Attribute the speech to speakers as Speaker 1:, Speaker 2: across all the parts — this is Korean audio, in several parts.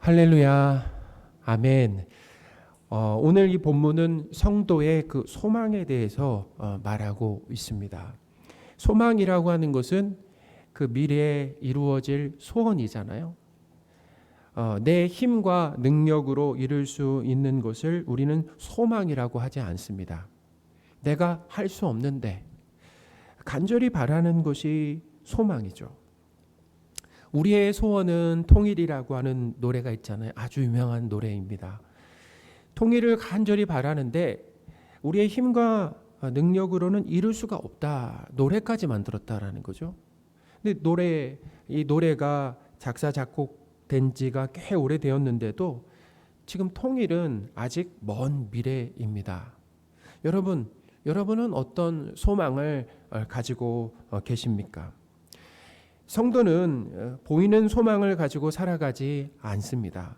Speaker 1: 할렐루야, 아멘. 오늘 이 본문은 성도의 그 소망에 대해서 말하고 있습니다. 소망이라고 하는 것은 그 미래에 이루어질 소원이잖아요. 내 힘과 능력으로 이룰 수 있는 것을 우리는 소망이라고 하지 않습니다. 내가 할 수 없는데 간절히 바라는 것이 소망이죠. 우리의 소원은 통일이라고 하는 노래가 있잖아요. 아주 유명한 노래입니다. 통일을 간절히 바라는데 우리의 힘과 능력으로는 이룰 수가 없다. 노래까지 만들었다라는 거죠. 근데 이 노래가 작사 작곡된 지가 꽤 오래되었는데도 지금 통일은 아직 먼 미래입니다. 여러분은 어떤 소망을 가지고 계십니까? 성도는 보이는 소망을 가지고 살아가지 않습니다.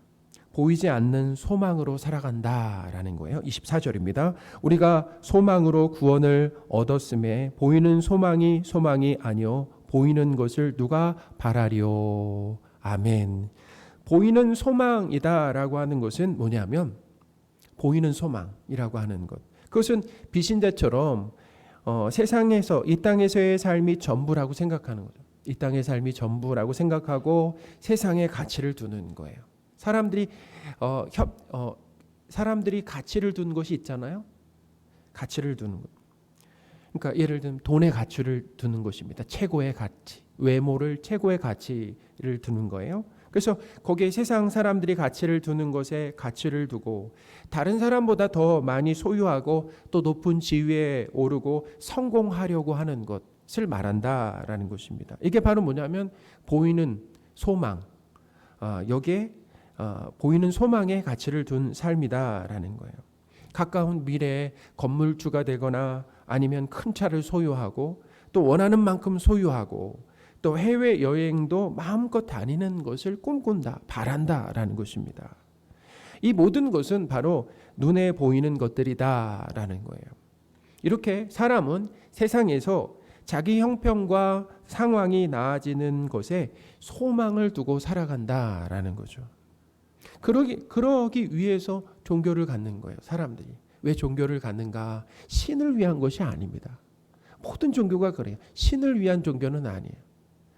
Speaker 1: 보이지 않는 소망으로 살아간다라는 거예요. 24절입니다. 우리가 소망으로 구원을 얻었음에 보이는 소망이 아니요 보이는 것을 누가 바라리요. 아멘. 보이는 소망이다라고 하는 것은 뭐냐면 보이는 소망이라고 하는 것. 그것은 비신자처럼 세상에서 이 땅에서의 삶이 전부라고 생각하는 거죠. 이 땅의 삶이 전부라고 생각하고 세상에 가치를 두는 거예요. 사람들이 가치를 두는 것이 있잖아요. 가치를 두는 것. 그러니까 예를 들면 돈에 가치를 두는 것입니다. 최고의 가치, 외모를 최고의 가치를 두는 거예요. 그래서 거기에 세상 사람들이 가치를 두는 것에 가치를 두고 다른 사람보다 더 많이 소유하고 또 높은 지위에 오르고 성공하려고 하는 것을 말한다라는 것입니다. 이게 바로 뭐냐면 보이는 소망, 여기에 보이는 소망에 가치를 둔 삶이다라는 거예요. 가까운 미래에 건물주가 되거나 아니면 큰 차를 소유하고 또 원하는 만큼 소유하고 또 해외여행도 마음껏 다니는 것을 꿈꾼다, 바란다라는 것입니다. 이 모든 것은 바로 눈에 보이는 것들이다라는 거예요. 이렇게 사람은 세상에서 자기 형편과 상황이 나아지는 것에 소망을 두고 살아간다라는 거죠. 그러기 위해서 종교를 갖는 거예요. 사람들이. 왜 종교를 갖는가? 신을 위한 것이 아닙니다. 모든 종교가 그래요. 신을 위한 종교는 아니에요.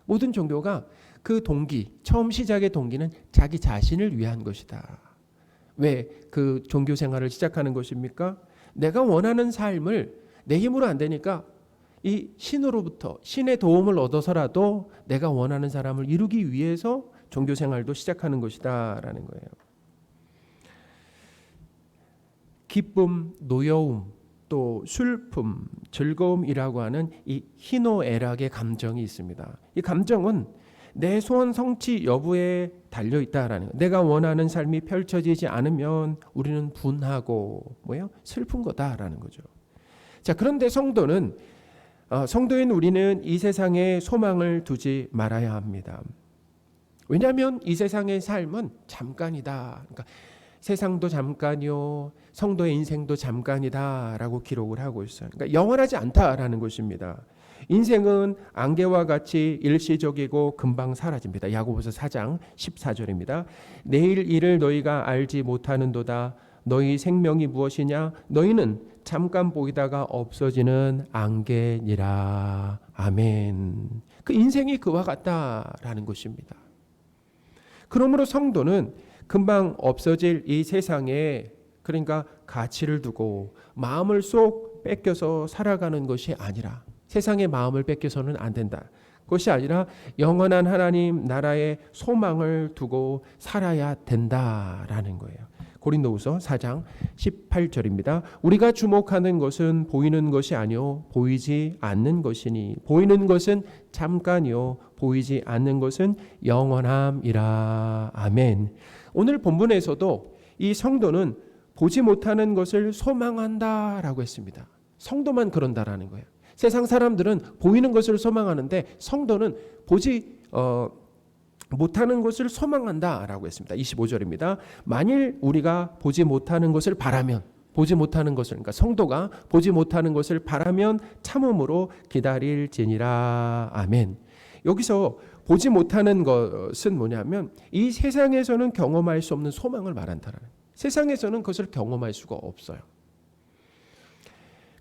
Speaker 1: 모든 종교가 그 동기, 처음 시작의 동기는 자기 자신을 위한 것이다. 왜 그 종교 생활을 시작하는 것입니까? 내가 원하는 삶을 내 힘으로 안 되니까 이 신으로부터 신의 도움을 얻어서라도 내가 원하는 사람을 이루기 위해서 종교 생활도 시작하는 것이다라는 거예요. 기쁨, 노여움, 또 슬픔, 즐거움이라고 하는 이 희노애락의 감정이 있습니다. 이 감정은 내 소원 성취 여부에 달려 있다라는 거예요. 내가 원하는 삶이 펼쳐지지 않으면 우리는 분하고 슬픈 거다라는 거죠. 자, 그런데 성도인 우리는 이 세상에 소망을 두지 말아야 합니다. 왜냐하면 이 세상의 삶은 잠깐이다. 그러니까 세상도 잠깐이요, 성도의 인생도 잠깐이다라고 기록을 하고 있어요. 그러니까 영원하지 않다라는 것입니다. 인생은 안개와 같이 일시적이고 금방 사라집니다. 야고보서 4장 14절입니다. 내일 일을 너희가 알지 못하는도다. 너희 생명이 무엇이냐? 너희는 잠깐 보이다가 없어지는 안개니라. 아멘. 그 인생이 그와 같다라는 것입니다. 그러므로 성도는 금방 없어질 이 세상에 그러니까 가치를 두고 마음을 쏙 뺏겨서 살아가는 것이 아니라 세상의 마음을 뺏겨서는 안 된다. 그것이 아니라 영원한 하나님 나라의 소망을 두고 살아야 된다라는 거예요. 고린도후서 4장 18절입니다. 우리가 주목하는 것은 보이는 것이 아니요 보이지 않는 것이니 보이는 것은 잠깐이요 보이지 않는 것은 영원함이라. 아멘. 오늘 본문에서도 이 성도는 보지 못하는 것을 소망한다라고 했습니다. 성도만 그런다라는 거예요. 세상 사람들은 보이는 것을 소망하는데 성도는 보지 못하는 것을 소망한다라고 했습니다. 25절입니다. 만일 우리가 보지 못하는 것을 바라면 보지 못하는 것을 그러니까 성도가 보지 못하는 것을 바라면 참음으로 기다릴지니라. 아멘. 여기서 보지 못하는 것은 뭐냐면 이 세상에서는 경험할 수 없는 소망을 말한다는 거예요. 세상에서는 그것을 경험할 수가 없어요.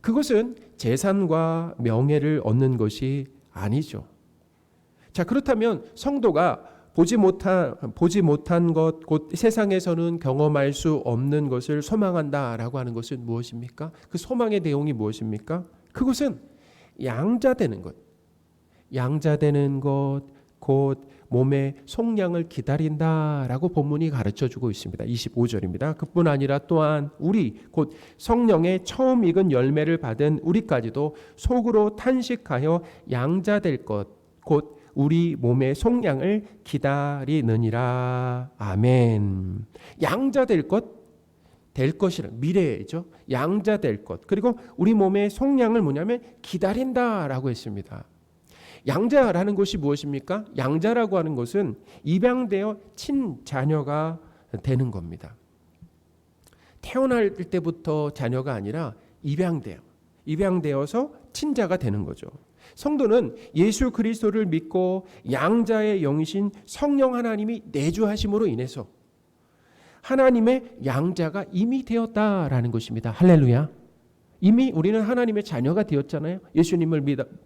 Speaker 1: 그것은 재산과 명예를 얻는 것이 아니죠. 자, 그렇다면 성도가 보지 못한 것, 곧 세상에서는 경험할 수 없는 것을 소망한다라고 하는 것은 무엇입니까? 그 소망의 내용이 무엇입니까? 그것은 양자되는 것. 양자되는 것, 곧 몸의 속량을 기다린다라고 본문이 가르쳐주고 있습니다. 25절입니다. 그뿐 아니라 또한 우리 곧 성령의 처음 익은 열매를 받은 우리까지도 속으로 탄식하여 양자될 것, 곧 우리 몸의 속량을 기다리느니라. 아멘. 양자될 것, 될 것이란 미래죠. 양자될 것. 그리고 우리 몸의 속량을 뭐냐면 기다린다라고 했습니다. 양자라는 것이 무엇입니까? 양자라고 하는 것은 입양되어 친자녀가 되는 겁니다. 태어날 때부터 자녀가 아니라 입양되어서 친자가 되는 거죠. 성도는 예수 그리스도를 믿고 양자의 영이신 성령 하나님이 내주하심으로 인해서 하나님의 양자가 이미 되었다라는 것입니다. 할렐루야. 이미 우리는 하나님의 자녀가 되었잖아요. 예수님을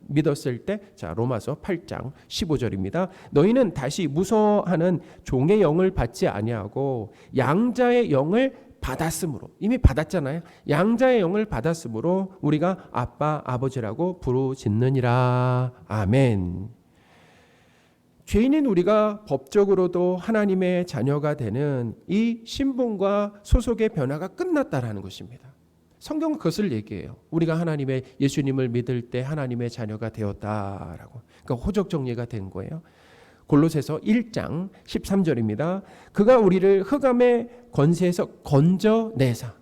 Speaker 1: 믿었을 때, 자, 로마서 8장 15절입니다. 너희는 다시 무서워하는 종의 영을 받지 아니하고 양자의 영을 받았으므로, 이미 받았잖아요. 양자의 영을 받았으므로 우리가 아빠 아버지라고 부르짖느니라. 아멘. 죄인인 우리가 법적으로도 하나님의 자녀가 되는 이 신분과 소속의 변화가 끝났다라는 것입니다. 성경은 그것을 얘기해요. 우리가 하나님의 예수님을 믿을 때 하나님의 자녀가 되었다라고. 그러니까 호적 정리가 된 거예요. 골로새서 1장 13절입니다. 그가 우리를 흑암의 권세에서 건져내사.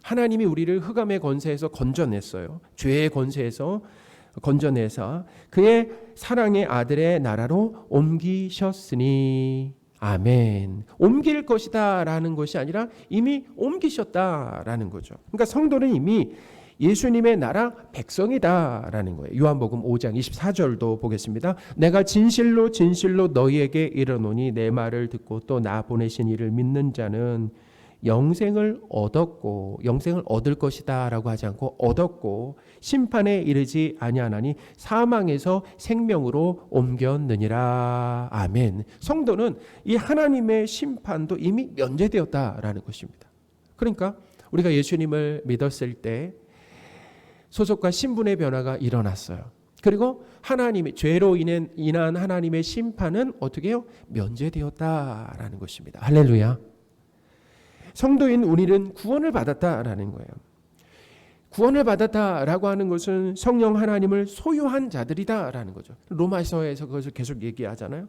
Speaker 1: 하나님이 우리를 흑암의 권세에서 건져냈어요. 죄의 권세에서 건져내사 그의 사랑의 아들의 나라로 옮기셨으니. 아멘. 옮길 것이다 라는 것이 아니라 이미 옮기셨다라는 거죠. 그러니까 성도는 이미 예수님의 나라 백성이다 라는 거예요. 요한복음 5장 24절도 보겠습니다. 내가 진실로 진실로 너희에게 이르노니 내 말을 듣고 또 나 보내신 이를 믿는 자는 영생을 얻었고 영생을 얻을 것이다 라고 하지 않고 얻었고 심판에 이르지 아니하나니 사망에서 생명으로 옮겼느니라. 아멘. 성도는 이 하나님의 심판도 이미 면제되었다라는 것입니다. 그러니까 우리가 예수님을 믿었을 때 소속과 신분의 변화가 일어났어요. 그리고 하나님의 죄로 인한 하나님의 심판은 어떻게 해요? 면제되었다라는 것입니다. 할렐루야. 성도인 우리는 구원을 받았다라는 거예요. 구원을 받았다라고 하는 것은 성령 하나님을 소유한 자들이다라는 거죠. 로마서에서 그것을 계속 얘기하잖아요.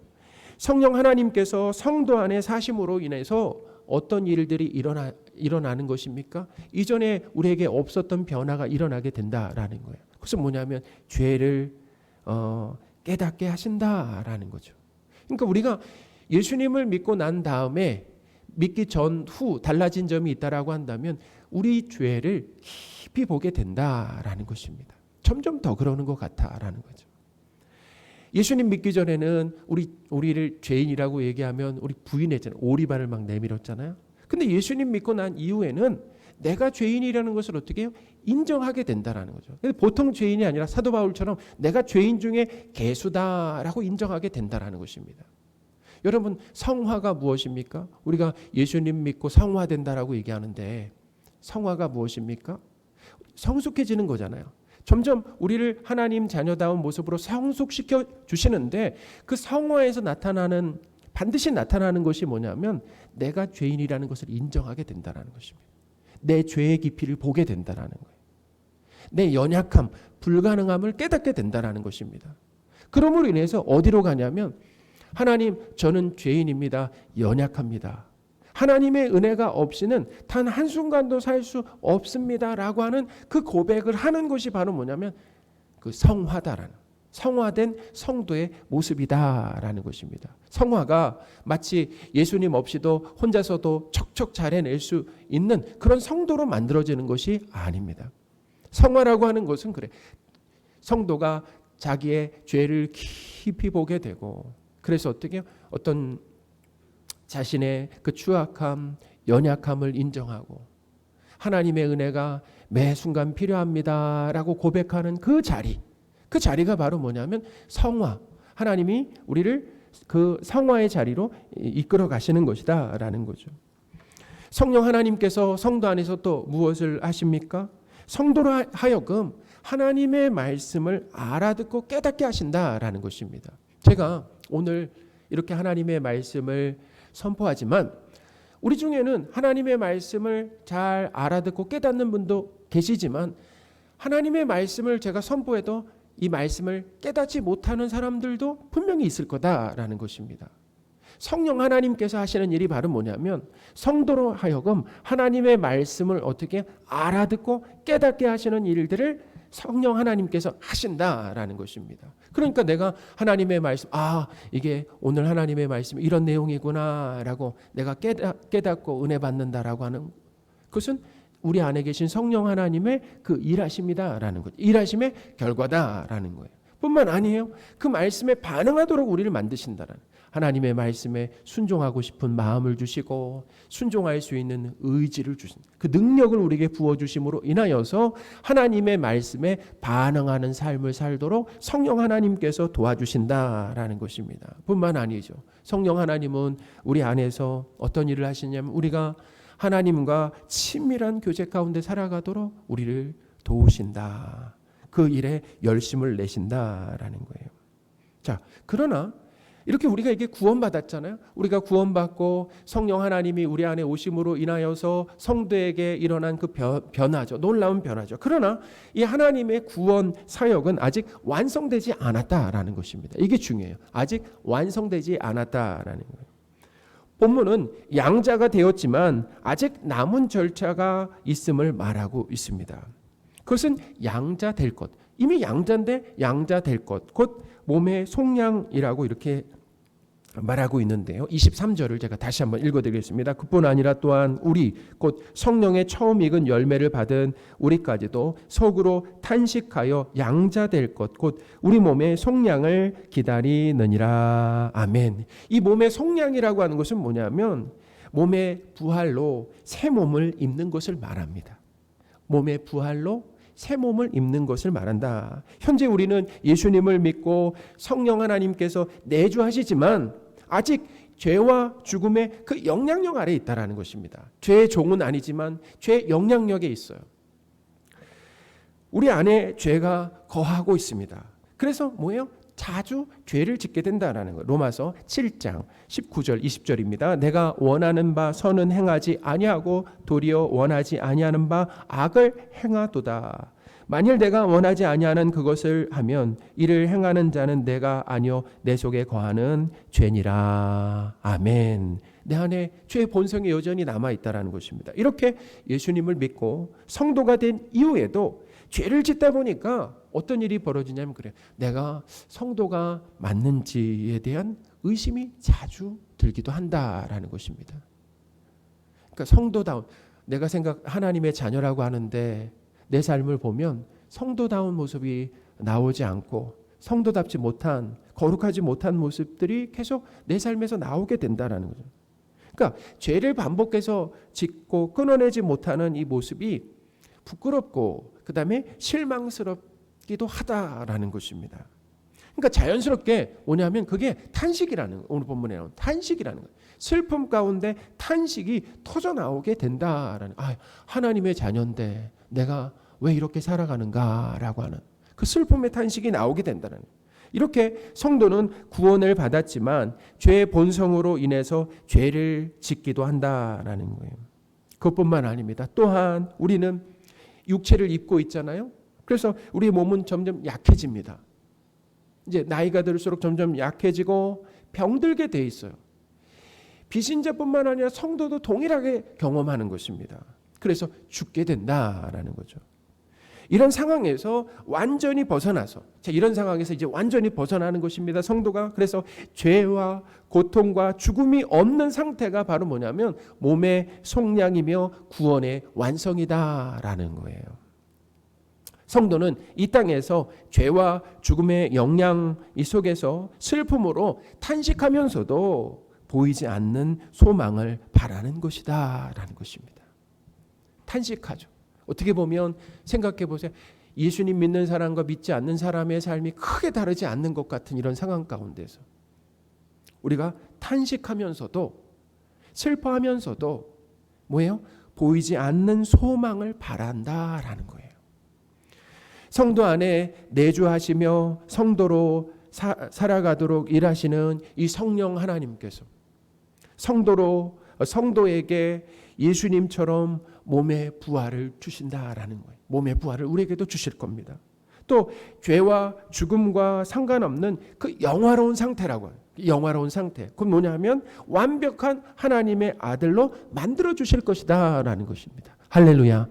Speaker 1: 성령 하나님께서 성도 안에 사심으로 인해서 어떤 일들이 일어나는 것입니까? 이전에 우리에게 없었던 변화가 일어나게 된다라는 거예요. 그것은 뭐냐면 죄를 깨닫게 하신다라는 거죠. 그러니까 우리가 예수님을 믿고 난 다음에 믿기 전후 달라진 점이 있다라고 한다면 우리 죄를 깊이 보게 된다라는 것입니다. 점점 더 그러는 것 같다라는 거죠. 예수님 믿기 전에는 우리를 죄인이라고 얘기하면 우리 부인했잖아요. 오리발을 막 내밀었잖아요. 근데 예수님 믿고 난 이후에는 내가 죄인이라는 것을 어떻게 해요? 인정하게 된다라는 거죠. 근데 보통 죄인이 아니라 사도 바울처럼 내가 죄인 중에 개수다라고 인정하게 된다라는 것입니다. 여러분, 성화가 무엇입니까? 우리가 예수님 믿고 성화된다라고 얘기하는데 성화가 무엇입니까? 성숙해지는 거잖아요. 점점 우리를 하나님 자녀다운 모습으로 성숙시켜 주시는데 그 성화에서 반드시 나타나는 것이 뭐냐면 내가 죄인이라는 것을 인정하게 된다는 것입니다. 내 죄의 깊이를 보게 된다는 거예요. 내 연약함, 불가능함을 깨닫게 된다는 것입니다. 그러므로 인해서 어디로 가냐면 하나님, 저는 죄인입니다. 연약합니다. 하나님의 은혜가 없이는 단 한순간도 살 수 없습니다라고 하는 그 고백을 하는 것이 바로 뭐냐면 그 성화된 성도의 모습이다라는 것입니다. 성화가 마치 예수님 없이도 혼자서도 척척 잘해낼 수 있는 그런 성도로 만들어지는 것이 아닙니다. 성화라고 하는 것은 그래. 성도가 자기의 죄를 깊이 보게 되고, 그래서 어떻게 어떤 자신의 그 추악함, 연약함을 인정하고 하나님의 은혜가 매 순간 필요합니다라고 고백하는 그 자리가 바로 뭐냐면 성화, 하나님이 우리를 그 성화의 자리로 이끌어 가시는 것이다라는 거죠. 성령 하나님께서 성도 안에서 또 무엇을 하십니까? 성도로 하여금 하나님의 말씀을 알아듣고 깨닫게 하신다라는 것입니다. 제가 오늘 이렇게 하나님의 말씀을 선포하지만 우리 중에는 하나님의 말씀을 잘 알아듣고 깨닫는 분도 계시지만 하나님의 말씀을 제가 선포해도 이 말씀을 깨닫지 못하는 사람들도 분명히 있을 거다라는 것입니다. 성령 하나님께서 하시는 일이 바로 뭐냐면 성도로 하여금 하나님의 말씀을 어떻게 알아듣고 깨닫게 하시는 일들을 성령 하나님께서 하신다라는 것입니다. 그러니까 내가 하나님의 말씀, 이게 오늘 하나님의 말씀 이런 내용이구나라고 내가 깨닫고 은혜 받는다라고 하는 그것은 우리 안에 계신 성령 하나님의 그 일하심이다라는 것, 일하심의 결과다라는 거예요. 뿐만 아니에요. 그 말씀에 반응하도록 우리를 만드신다라는, 하나님의 말씀에 순종하고 싶은 마음을 주시고 순종할 수 있는 의지를 주신 그 능력을 우리에게 부어주심으로 인하여서 하나님의 말씀에 반응하는 삶을 살도록 성령 하나님께서 도와주신다라는 것입니다. 뿐만 아니죠. 성령 하나님은 우리 안에서 어떤 일을 하시냐면 우리가 하나님과 친밀한 교제 가운데 살아가도록 우리를 도우신다. 그 일에 열심을 내신다라는 거예요. 자, 그러나 이렇게 우리가 이게 구원받았잖아요. 우리가 구원받고 성령 하나님이 우리 안에 오심으로 인하여서 성도에게 일어난 그 변화죠. 놀라운 변화죠. 그러나 이 하나님의 구원 사역은 아직 완성되지 않았다라는 것입니다. 이게 중요해요. 아직 완성되지 않았다라는 거예요. 본문은 양자가 되었지만 아직 남은 절차가 있음을 말하고 있습니다. 그것은 양자 될 것. 이미 양자인데 양자 될 것. 곧 몸의 속량이라고 이렇게 말하고 있는데요. 23절을 제가 다시 한번 읽어드리겠습니다. 그뿐 아니라 또한 우리 곧 성령의 처음 익은 열매를 받은 우리까지도 속으로 탄식하여 양자 될 것 곧 우리 몸의 속량을 기다리느니라. 아멘. 이 몸의 속량이라고 하는 것은 뭐냐면 몸의 부활로 새 몸을 입는 것을 말합니다. 몸의 부활로 새 몸을 입는 것을 말한다. 현재 우리는 예수님을 믿고 성령 하나님께서 내주하시지만 아직 죄와 죽음의 그 영향력 아래에 있다라는 것입니다. 죄의 종은 아니지만 죄의 영향력에 있어요. 우리 안에 죄가 거하고 있습니다. 그래서 뭐예요? 자주 죄를 짓게 된다라는 거예요. 로마서 7장 19절 20절입니다. 내가 원하는 바 선은 행하지 아니하고 도리어 원하지 아니하는 바 악을 행하도다. 만일 내가 원하지 아니하는 그것을 하면 이를 행하는 자는 내가 아니요 내 속에 거하는 죄니라. 아멘. 내 안에 죄의 본성이 여전히 남아있다라는 것입니다. 이렇게 예수님을 믿고 성도가 된 이후에도 죄를 짓다 보니까 어떤 일이 벌어지냐면 그래요. 내가 성도가 맞는지에 대한 의심이 자주 들기도 한다라는 것입니다. 그러니까 성도다운, 내가 하나님의 자녀라고 하는데 내 삶을 보면 성도다운 모습이 나오지 않고 성도답지 못한, 거룩하지 못한 모습들이 계속 내 삶에서 나오게 된다라는 거죠. 그러니까 죄를 반복해서 짓고 끊어내지 못하는 이 모습이 부끄럽고 그다음에 실망스럽기도 하다라는 것입니다. 그러니까 자연스럽게 뭐냐면 그게 탄식이라는, 오늘 본문에 나온 탄식이라는 거예요. 슬픔 가운데 탄식이 터져 나오게 된다라는, 하나님의 자녀인데 내가 왜 이렇게 살아가는가라고 하는 그 슬픔의 탄식이 나오게 된다는 거예요. 이렇게 성도는 구원을 받았지만 죄의 본성으로 인해서 죄를 짓기도 한다라는 거예요. 그것뿐만 아닙니다. 또한 우리는 육체를 입고 있잖아요. 그래서 우리 몸은 점점 약해집니다. 이제 나이가 들수록 점점 약해지고 병들게 돼 있어요. 비신자뿐만 아니라 성도도 동일하게 경험하는 것입니다. 그래서 죽게 된다라는 거죠. 이런 상황에서 완전히 벗어나서, 이런 상황에서 이제 완전히 벗어나는 것입니다. 성도가. 그래서 죄와 고통과 죽음이 없는 상태가 바로 뭐냐면 몸의 속량이며 구원의 완성이다라는 거예요. 성도는 이 땅에서 죄와 죽음의 영향 속에서 슬픔으로 탄식하면서도 보이지 않는 소망을 바라는 것이다 라는 것입니다. 탄식하죠. 어떻게 보면 생각해 보세요. 예수님 믿는 사람과 믿지 않는 사람의 삶이 크게 다르지 않는 것 같은 이런 상황 가운데서 우리가 탄식하면서도 슬퍼하면서도 뭐예요? 보이지 않는 소망을 바란다라는 거예요. 성도 안에 내주하시며 성도로 살아가도록 일하시는 이 성령 하나님께서 성도에게 예수님처럼 몸의 부활을 주신다라는 거예요. 몸의 부활을 우리에게도 주실 겁니다. 또 죄와 죽음과 상관없는 그 영화로운 상태라고 해요. 영화로운 상태. 그건 뭐냐면 완벽한 하나님의 아들로 만들어 주실 것이다 라는 것입니다. 할렐루야.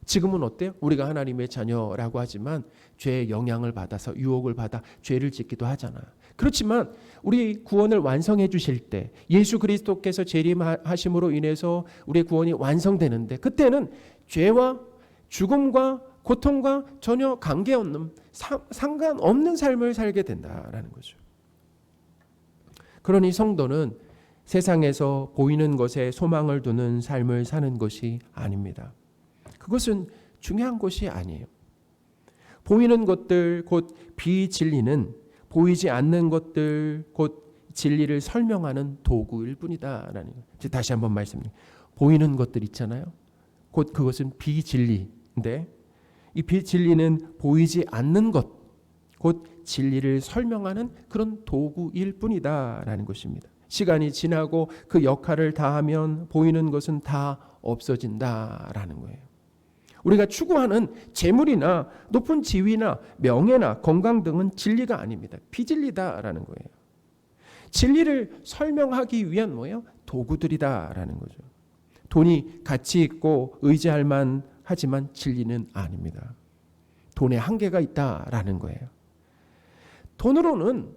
Speaker 1: 지금은 어때요? 우리가 하나님의 자녀라고 하지만 죄의 영향을 받아서 유혹을 받아 죄를 짓기도 하잖아요. 그렇지만 우리 구원을 완성해 주실 때 예수 그리스도께서 재림하심으로 인해서 우리의 구원이 완성되는데 그때는 죄와 죽음과 고통과 전혀 관계없는 상관없는 삶을 살게 된다라는 거죠. 그러니 성도는 세상에서 보이는 것에 소망을 두는 삶을 사는 것이 아닙니다. 그것은 중요한 것이 아니에요. 보이는 것들 곧 비진리는 보이지 않는 것들 곧 진리를 설명하는 도구일 뿐이다라는 거예요. 다시 한번 말씀드립니다. 보이는 것들 있잖아요. 곧 그것은 비진리인데 이 비진리는 보이지 않는 것 곧 진리를 설명하는 그런 도구일 뿐이다라는 것입니다. 시간이 지나고 그 역할을 다하면 보이는 것은 다 없어진다라는 거예요. 우리가 추구하는 재물이나 높은 지위나 명예나 건강 등은 진리가 아닙니다. 비진리다라는 거예요. 진리를 설명하기 위한 뭐예요? 도구들이다라는 거죠. 돈이 가치 있고 의지할 만하지만 진리는 아닙니다. 돈에 한계가 있다라는 거예요. 돈으로는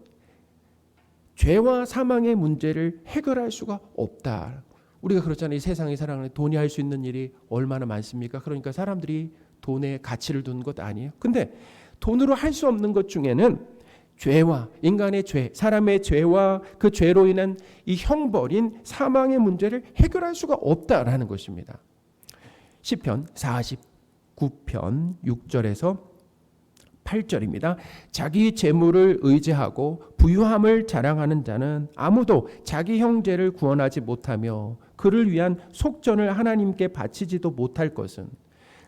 Speaker 1: 죄와 사망의 문제를 해결할 수가 없다. 우리가 그렇잖아요. 이 세상에 살아가는 돈이 할 수 있는 일이 얼마나 많습니까? 그러니까 사람들이 돈에 가치를 두는 것 아니에요. 근데 돈으로 할 수 없는 것 중에는 죄와 인간의 죄, 사람의 죄와 그 죄로 인한 이 형벌인 사망의 문제를 해결할 수가 없다라는 것입니다. 시편 49편 6절에서 8절입니다. 자기 재물을 의지하고 부유함을 자랑하는 자는 아무도 자기 형제를 구원하지 못하며 그를 위한 속전을 하나님께 바치지도 못할 것은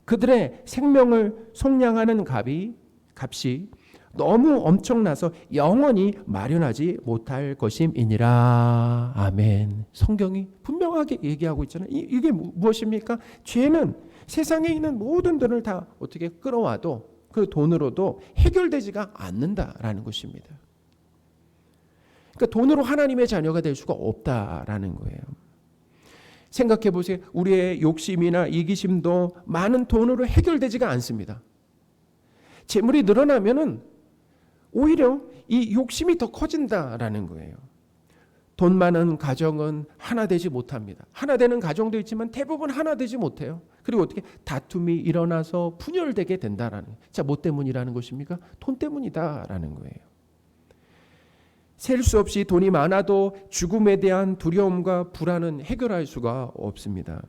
Speaker 1: 그들의 생명을 속량하는 값이 너무 엄청나서 영원히 마련하지 못할 것임이니라. 아멘. 성경이 분명하게 얘기하고 있잖아요. 이게 무엇입니까? 죄는 세상에 있는 모든 돈을 다 어떻게 끌어와도 그 돈으로도 해결되지가 않는다라는 것입니다. 그러니까 돈으로 하나님의 자녀가 될 수가 없다라는 거예요. 생각해 보세요. 우리의 욕심이나 이기심도 많은 돈으로 해결되지가 않습니다. 재물이 늘어나면은 오히려 이 욕심이 더 커진다라는 거예요. 돈 많은 가정은 하나 되지 못합니다. 하나 되는 가정도 있지만 대부분 하나 되지 못해요. 그리고 어떻게 다툼이 일어나서 분열되게 된다라는 거예요. 자, 뭐 때문이라는 것입니까? 돈 때문이다라는 거예요. 셀 수 없이 돈이 많아도 죽음에 대한 두려움과 불안은 해결할 수가 없습니다.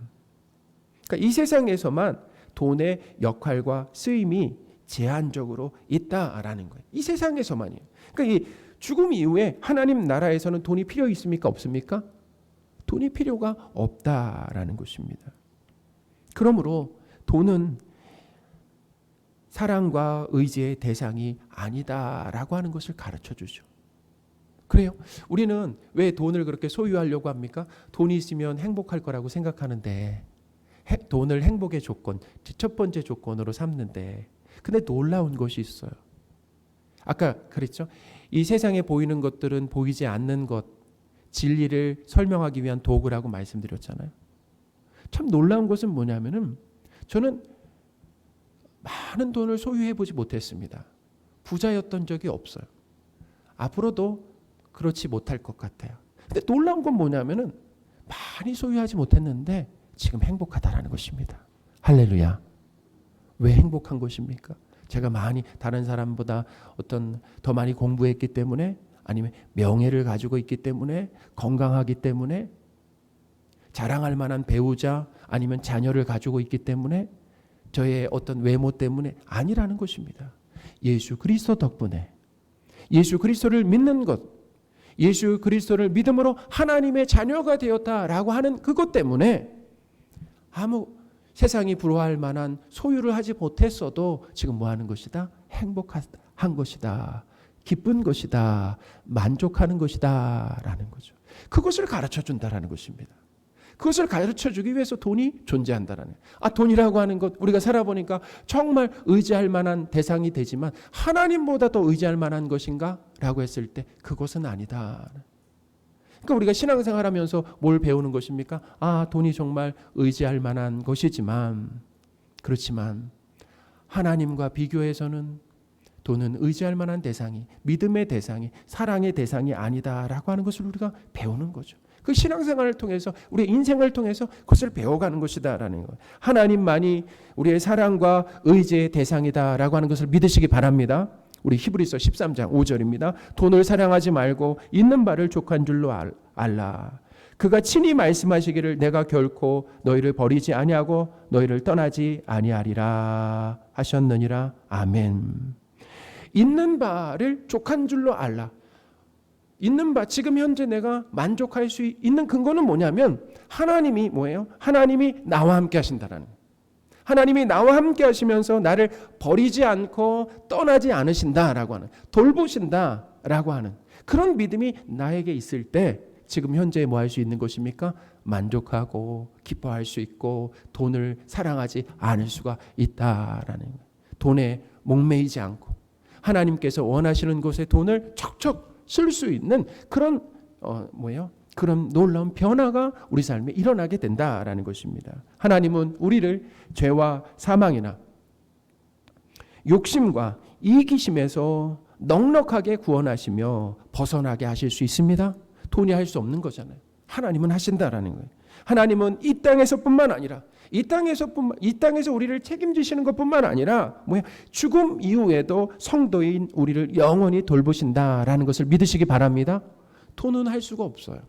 Speaker 1: 그러니까 이 세상에서만 돈의 역할과 쓰임이 제한적으로 있다라는 거예요. 이 세상에서만이에요. 그러니까 이 죽음 이후에 하나님 나라에서는 돈이 필요 있습니까? 없습니까? 돈이 필요가 없다라는 것입니다. 그러므로 돈은 사랑과 의지의 대상이 아니다라고 하는 것을 가르쳐 주죠. 그래요? 우리는 왜 돈을 그렇게 소유하려고 합니까? 돈이 있으면 행복할 거라고 생각하는데 돈을 행복의 조건, 첫 번째 조건으로 삼는데 근데 놀라운 것이 있어요. 아까 그랬죠? 이 세상에 보이는 것들은 보이지 않는 것, 진리를 설명하기 위한 도구라고 말씀드렸잖아요. 참 놀라운 것은 뭐냐면은 저는 많은 돈을 소유해보지 못했습니다. 부자였던 적이 없어요. 앞으로도 그렇지 못할 것 같아요. 근데 놀라운 건 뭐냐면은 많이 소유하지 못했는데 지금 행복하다라는 것입니다. 할렐루야. 왜 행복한 것입니까? 제가 많이 다른 사람보다 어떤 더 많이 공부했기 때문에, 아니면 명예를 가지고 있기 때문에, 건강하기 때문에, 자랑할 만한 배우자 아니면 자녀를 가지고 있기 때문에, 저의 어떤 외모 때문에 아니라는 것입니다. 예수 그리스도 덕분에, 예수 그리스도를 믿는 것, 예수 그리스도를 믿음으로 하나님의 자녀가 되었다라고 하는 그것 때문에 아무 세상이 부러워할 만한 소유를 하지 못했어도 지금 뭐 하는 것이다? 행복한 것이다. 기쁜 것이다. 만족하는 것이다. 라는 거죠. 그것을 가르쳐 준다라는 것입니다. 그것을 가르쳐 주기 위해서 돈이 존재한다라는. 돈이라고 하는 것, 우리가 살아보니까 정말 의지할 만한 대상이 되지만 하나님보다 더 의지할 만한 것인가? 라고 했을 때 그것은 아니다. 그러니까 우리가 신앙생활 하면서 뭘 배우는 것입니까? 돈이 정말 의지할 만한 것이지만, 그렇지만 하나님과 비교해서는 돈은 의지할 만한 대상이, 믿음의 대상이, 사랑의 대상이 아니다라고 하는 것을 우리가 배우는 거죠. 그 신앙생활을 통해서, 우리의 인생을 통해서 그것을 배워가는 것이다라는 거예요. 하나님만이 우리의 사랑과 의지의 대상이다라고 하는 것을 믿으시기 바랍니다. 우리 히브리서 13장 5절입니다. 돈을 사랑하지 말고 있는 바를 족한 줄로 알라. 그가 친히 말씀하시기를 내가 결코 너희를 버리지 아니하고 너희를 떠나지 아니하리라 하셨느니라. 아멘. 있는 바를 족한 줄로 알라. 있는 바, 지금 현재 내가 만족할 수 있는 근거는 뭐냐면 하나님이 뭐예요? 하나님이 나와 함께 하신다라는 거예요. 하나님이 나와 함께 하시면서 나를 버리지 않고 떠나지 않으신다라고 하는, 돌보신다라고 하는 그런 믿음이 나에게 있을 때 지금 현재 뭐 할 수 있는 것입니까? 만족하고 기뻐할 수 있고 돈을 사랑하지 않을 수가 있다라는 거예요. 돈에 목매이지 않고 하나님께서 원하시는 곳에 돈을 척척 쓸 수 있는 그런 그런 놀라운 변화가 우리 삶에 일어나게 된다라는 것입니다. 하나님은 우리를 죄와 사망이나 욕심과 이기심에서 넉넉하게 구원하시며 벗어나게 하실 수 있습니다. 돈이 할 수 없는 거잖아요. 하나님은 하신다라는 거예요. 하나님은 이 땅에서뿐만 아니라 이 땅에서 우리를 책임지시는 것뿐만 아니라 죽음 이후에도 성도인 우리를 영원히 돌보신다라는 것을 믿으시기 바랍니다. 돈은 할 수가 없어요.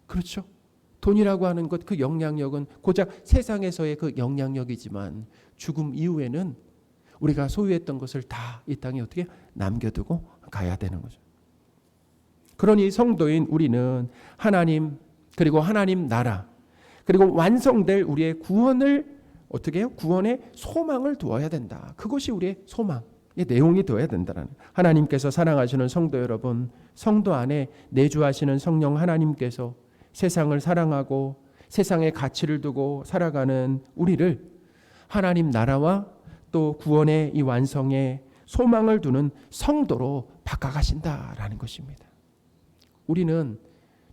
Speaker 1: 그렇죠? 돈이라고 하는 것, 그 영향력은 고작 세상에서의 그 영향력이지만 죽음 이후에는 우리가 소유했던 것을 다 이 땅에 어떻게 남겨두고 가야 되는 거죠. 그러니 성도인 우리는 하나님, 그리고 하나님 나라, 그리고 완성될 우리의 구원을 어떻게 해요? 구원의 소망을 두어야 된다. 그것이 우리의 소망의 내용이 되어야 된다는. 하나님께서 사랑하시는 성도 여러분, 성도 안에 내주하시는 성령 하나님께서 세상을 사랑하고 세상의 가치를 두고 살아가는 우리를 하나님 나라와 또 구원의 이 완성에 소망을 두는 성도로 바꿔가신다라는 것입니다. 우리는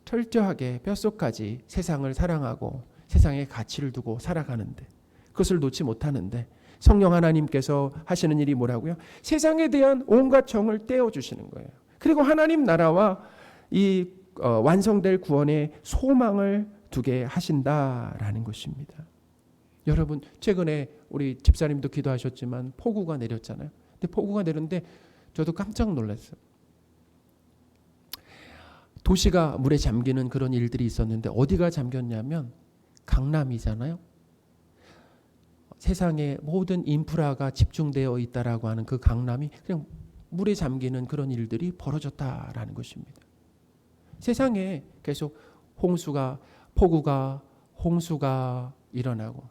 Speaker 1: 철저하게 뼛속까지 세상을 사랑하고 세상의 가치를 두고 살아가는데, 그것을 놓지 못하는데 성령 하나님께서 하시는 일이 뭐라고요? 세상에 대한 온갖 정을 떼어주시는 거예요. 그리고 하나님 나라와 이 완성될 구원의 소망을 두게 하신다라는 것입니다. 여러분, 최근에 우리 집사님도 기도하셨지만 폭우가 내렸잖아요. 근데 폭우가 내렸는데 저도 깜짝 놀랐어요. 도시가 물에 잠기는 그런 일들이 있었는데 어디가 잠겼냐면 강남이잖아요. 세상에 모든 인프라가 집중되어 있다라고 하는 그 강남이 그냥 물에 잠기는 그런 일들이 벌어졌다라는 것입니다. 세상에 계속 폭우가, 홍수가 일어나고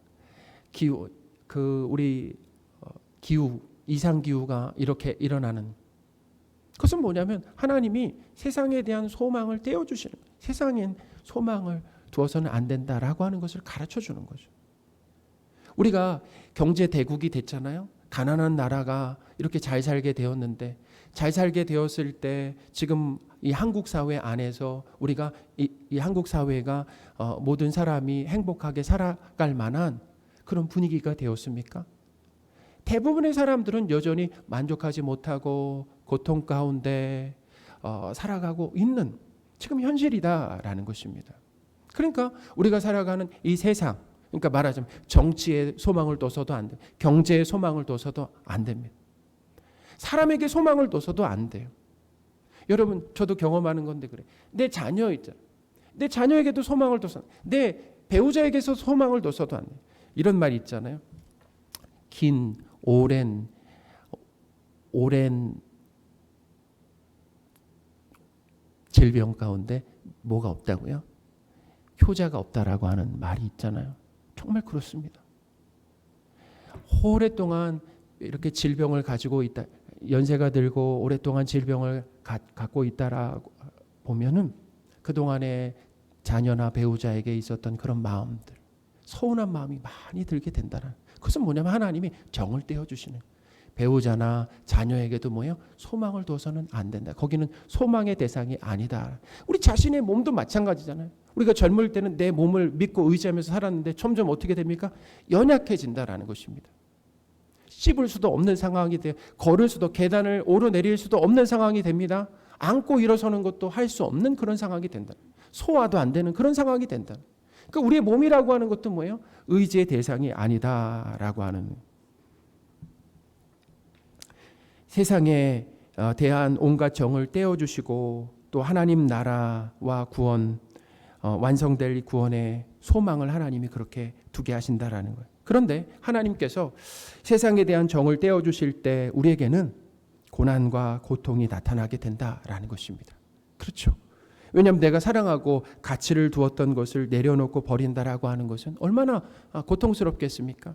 Speaker 1: 이상 기후가 이렇게 일어나는, 그것은 뭐냐면 하나님이 세상에 대한 소망을 떼어주시는 거예요. 세상엔 소망을 두어서는 안 된다라고 하는 것을 가르쳐 주는 거죠. 우리가 경제 대국이 됐잖아요. 가난한 나라가 이렇게 잘 살게 되었는데, 잘 살게 되었을 때 지금 이 한국 사회 안에서 우리가 이 한국 사회가 모든 사람이 행복하게 살아갈 만한 그런 분위기가 되었습니까? 대부분의 사람들은 여전히 만족하지 못하고 고통 가운데 살아가고 있는 지금 현실이다라는 것입니다. 그러니까 우리가 살아가는 이 세상, 그러니까 말하자면 정치에 소망을 둬서도 안 돼요. 경제에 소망을 둬서도 안 됩니다. 사람에게 소망을 둬서도 안 돼요. 여러분, 저도 경험하는 건데 그래. 내 자녀 있잖아요. 내 자녀에게도 소망을 둬서, 내 배우자에게서 소망을 둬서도 안 돼요. 이런 말이 있잖아요. 긴 오랜 질병 가운데 뭐가 없다고요? 효자가 없다라고 하는 말이 있잖아요. 정말 그렇습니다. 오랫동안 이렇게 질병을 가지고 있다, 연세가 들고 오랫동안 질병을 갖고 있다라고 보면은 그동안에 자녀나 배우자에게 있었던 그런 마음들, 서운한 마음이 많이 들게 된다는. 그것은 뭐냐면 하나님이 정을 떼어주시는, 배우자나 자녀에게도 뭐예요? 소망을 둬서는 안 된다. 거기는 소망의 대상이 아니다. 우리 자신의 몸도 마찬가지잖아요. 우리가 젊을 때는 내 몸을 믿고 의지하면서 살았는데 점점 어떻게 됩니까? 연약해진다라는 것입니다. 씹을 수도 없는 상황이 돼요. 걸을 수도, 계단을 오르내릴 수도 없는 상황이 됩니다. 앉고 일어서는 것도 할 수 없는 그런 상황이 된다. 소화도 안 되는 그런 상황이 된다. 그러니까 우리의 몸이라고 하는 것도 뭐예요? 의지의 대상이 아니다라고 하는. 세상에 대한 온갖 정을 떼어주시고 또 하나님 나라와 구원, 완성될 구원의 소망을 하나님이 그렇게 두게 하신다라는 거예요. 그런데 하나님께서 세상에 대한 정을 떼어주실 때 우리에게는 고난과 고통이 나타나게 된다라는 것입니다. 그렇죠. 왜냐하면 내가 사랑하고 가치를 두었던 것을 내려놓고 버린다라고 하는 것은 얼마나 고통스럽겠습니까?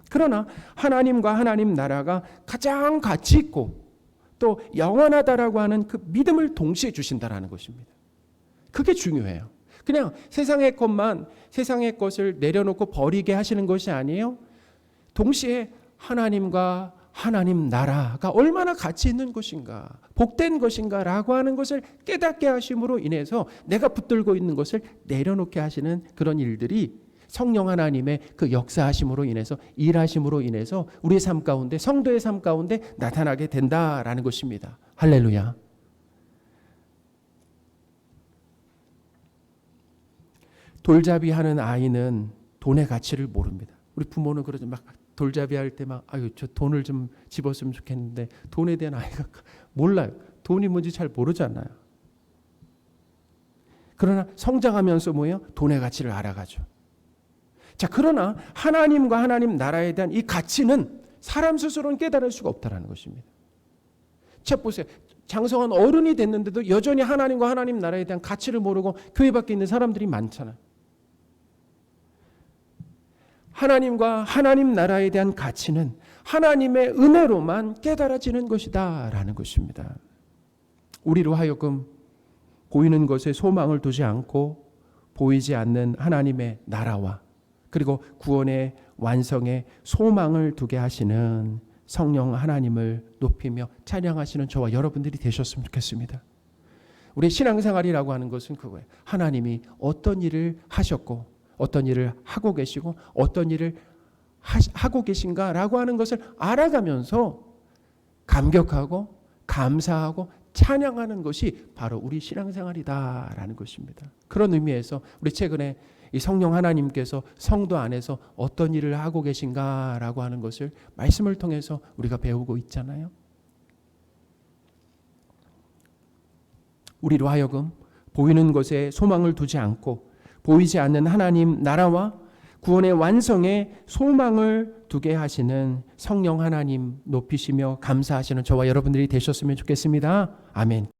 Speaker 1: 그러나 하나님과 하나님 나라가 가장 가치 있고 또 영원하다라고 하는 그 믿음을 동시에 주신다라는 것입니다. 그게 중요해요. 그냥 세상의 것만, 세상의 것을 내려놓고 버리게 하시는 것이 아니에요. 동시에 하나님과 하나님 나라가 얼마나 가치 있는 것인가, 복된 것인가라고 하는 것을 깨닫게 하심으로 인해서 내가 붙들고 있는 것을 내려놓게 하시는 그런 일들이 성령 하나님의 그 역사하심으로 인해서, 일하심으로 인해서 우리의 삶 가운데, 성도의 삶 가운데 나타나게 된다라는 것입니다. 할렐루야. 돌잡이 하는 아이는 돈의 가치를 모릅니다. 우리 부모는 그러죠. 막 돌잡이 할 때 막 아유 저 돈을 좀 집었으면 좋겠는데 돈에 대한 아이가 몰라요. 돈이 뭔지 잘 모르잖아요. 그러나 성장하면서 뭐예요? 돈의 가치를 알아가죠. 자, 그러나 하나님과 하나님 나라에 대한 이 가치는 사람 스스로는 깨달을 수가 없다라는 것입니다. 자, 보세요. 장성한 어른이 됐는데도 여전히 하나님과 하나님 나라에 대한 가치를 모르고 교회 밖에 있는 사람들이 많잖아요. 하나님과 하나님 나라에 대한 가치는 하나님의 은혜로만 깨달아지는 것이다 라는 것입니다. 우리로 하여금 보이는 것에 소망을 두지 않고 보이지 않는 하나님의 나라와 그리고 구원의 완성에 소망을 두게 하시는 성령 하나님을 높이며 찬양하시는 저와 여러분들이 되셨으면 좋겠습니다. 우리의 신앙생활이라고 하는 것은 그거예요. 하나님이 어떤 일을 하셨고 어떤 일을 하고 계시고 어떤 일을 하고 계신가라고 하는 것을 알아가면서 감격하고 감사하고 찬양하는 것이 바로 우리 신앙생활이다라는 것입니다. 그런 의미에서 우리 최근에 이 성령 하나님께서 성도 안에서 어떤 일을 하고 계신가라고 하는 것을 말씀을 통해서 우리가 배우고 있잖아요. 우리로 하여금 보이는 것에 소망을 두지 않고 보이지 않는 하나님 나라와 구원의 완성에 소망을 두게 하시는 성령 하나님 높이시며 감사하시는 저와 여러분들이 되셨으면 좋겠습니다. 아멘.